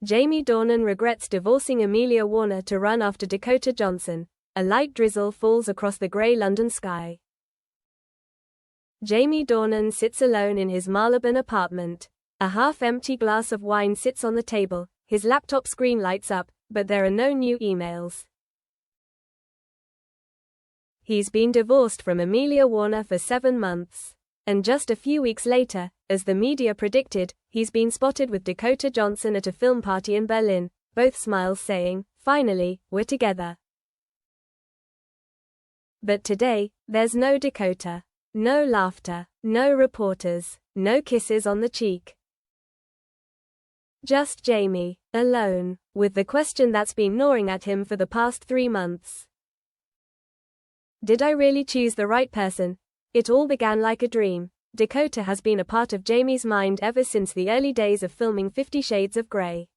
Jamie Dornan regrets divorcing Amelia Warner to run after Dakota Johnson. A light drizzle falls across the grey London sky. Jamie Dornan sits alone in his Marylebone apartment. A half-empty glass of wine sits on the table, his laptop screen lights up, but there are no new emails. He's been divorced from Amelia Warner for 7 months. And just a few weeks later, as the media predicted, he's been spotted with Dakota Johnson at a film party in Berlin, both smiles saying, "Finally, we're together." But today, there's no Dakota. No laughter, no reporters, no kisses on the cheek. Just Jamie, alone, with the question that's been gnawing at him for the past 3 months. Did I really choose the right person? It all began like a dream. Dakota has been a part of Jamie's mind ever since the early days of filming 50 Shades of Grey.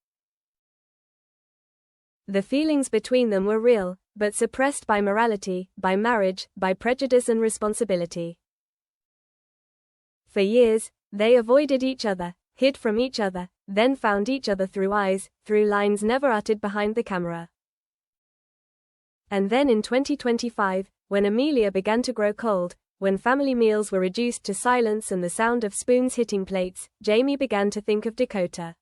The feelings between them were real, but suppressed by morality, by marriage, by prejudice and responsibility. For years, they avoided each other, hid from each other, then found each other through eyes, through lines never uttered behind the camera. And then in 2025, when Amelia began to grow cold, when family meals were reduced to silence and the sound of spoons hitting plates, Jamie began to think of Dakota.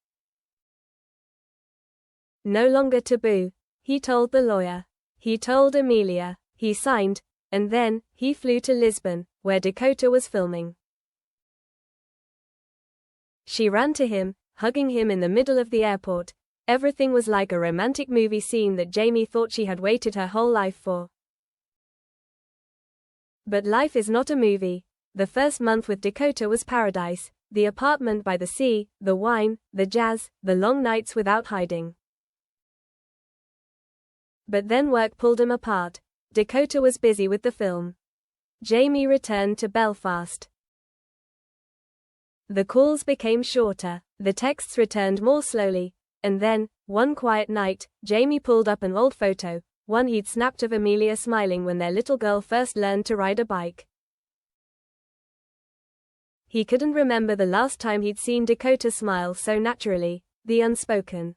No longer taboo, he told the lawyer. He told Amelia. He signed, and then, he flew to Lisbon, where Dakota was filming. She ran to him, hugging him in the middle of the airport. Everything was like a romantic movie scene that Jamie thought she had waited her whole life for. But life is not a movie. The first month with Dakota was paradise. The apartment by the sea, the wine, the jazz, the long nights without hiding. But then work pulled them apart. Dakota was busy with the film. Jamie returned to Belfast. The calls became shorter, the texts returned more slowly, and then, one quiet night, Jamie pulled up an old photo, one he'd snapped of Amelia smiling when their little girl first learned to ride a bike. He couldn't remember the last time he'd seen Dakota smile so naturally, the unspoken.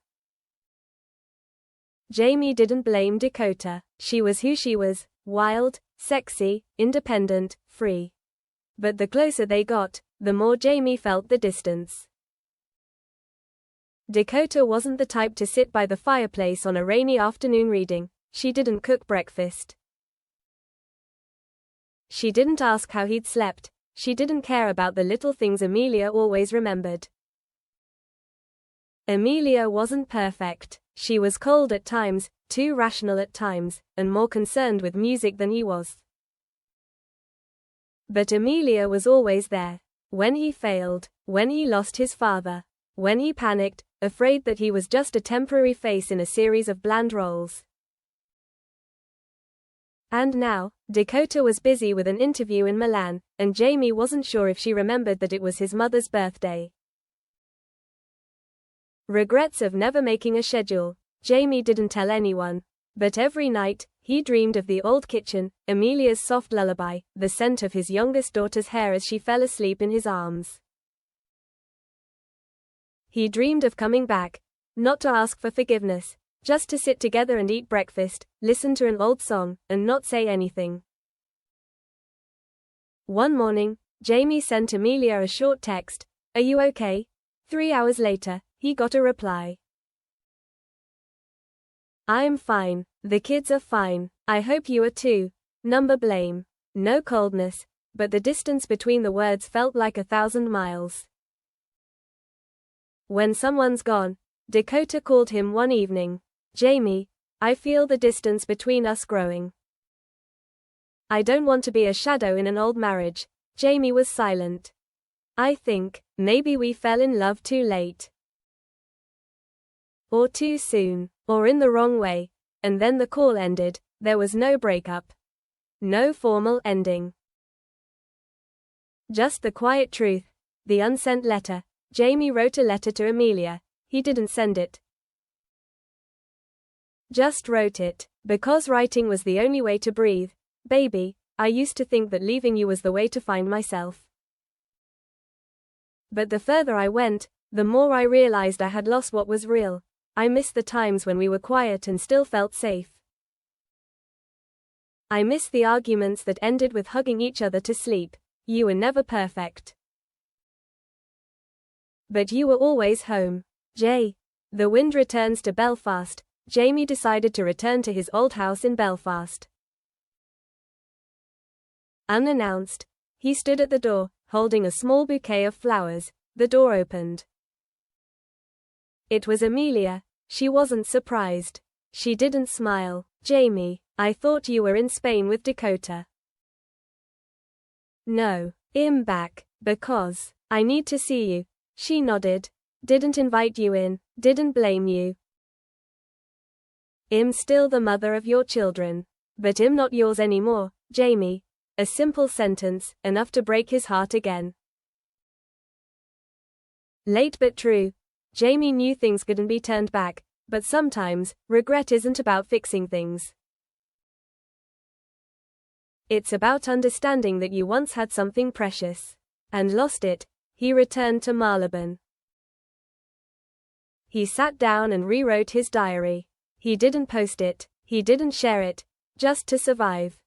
Jamie didn't blame Dakota. She was who she was, wild, sexy, independent, free. But the closer they got, the more Jamie felt the distance. Dakota wasn't the type to sit by the fireplace on a rainy afternoon reading. She didn't cook breakfast. She didn't ask how he'd slept. She didn't care about the little things Amelia always remembered. Amelia wasn't perfect. She was cold at times, too rational at times, and more concerned with music than he was. But Amelia was always there. When he failed, when he lost his father, when he panicked, afraid that he was just a temporary face in a series of bland roles. And now, Dakota was busy with an interview in Milan, and Jamie wasn't sure if she remembered that it was his mother's birthday. Regrets of never making a schedule. Jamie didn't tell anyone. But every night, he dreamed of the old kitchen, Amelia's soft lullaby, the scent of his youngest daughter's hair as she fell asleep in his arms. He dreamed of coming back, not to ask for forgiveness, just to sit together and eat breakfast, listen to an old song, and not say anything. One morning, Jamie sent Amelia a short text, "Are you okay?" 3 hours later, he got a reply. "I'm fine. The kids are fine. I hope you are too. Number blame." No coldness, but the distance between the words felt like 1,000 miles. When someone's gone, Dakota called him one evening. "Jamie, I feel the distance between us growing. I don't want to be a shadow in an old marriage." Jamie was silent. "I think, maybe we fell in love too late. Or too soon, or in the wrong way." And then the call ended. There was no breakup. No formal ending. Just the quiet truth. The unsent letter. Jamie wrote a letter to Amelia. He didn't send it. Just wrote it. "Because writing was the only way to breathe. Baby, I used to think that leaving you was the way to find myself. But the further I went, the more I realized I had lost what was real. I miss the times when we were quiet and still felt safe. I miss the arguments that ended with hugging each other to sleep. You were never perfect. But you were always home. J. The wind returns to Belfast. Jamie decided to return to his old house in Belfast. Unannounced, he stood at the door, holding a small bouquet of flowers. The door opened. It was Amelia. She wasn't surprised. She didn't smile. Jamie, I thought you were in Spain with Dakota. No. I'm back. Because I need to see you. She nodded. Didn't invite you in, didn't blame you. I'm still the mother of your children. But I'm not yours anymore, Jamie. A simple sentence, enough to break his heart again. Late but true. Jamie knew things couldn't be turned back, but sometimes, regret isn't about fixing things. It's about understanding that you once had something precious and lost it. He returned to Marylebone. He sat down and rewrote his diary. He didn't post it, he didn't share it, just to survive.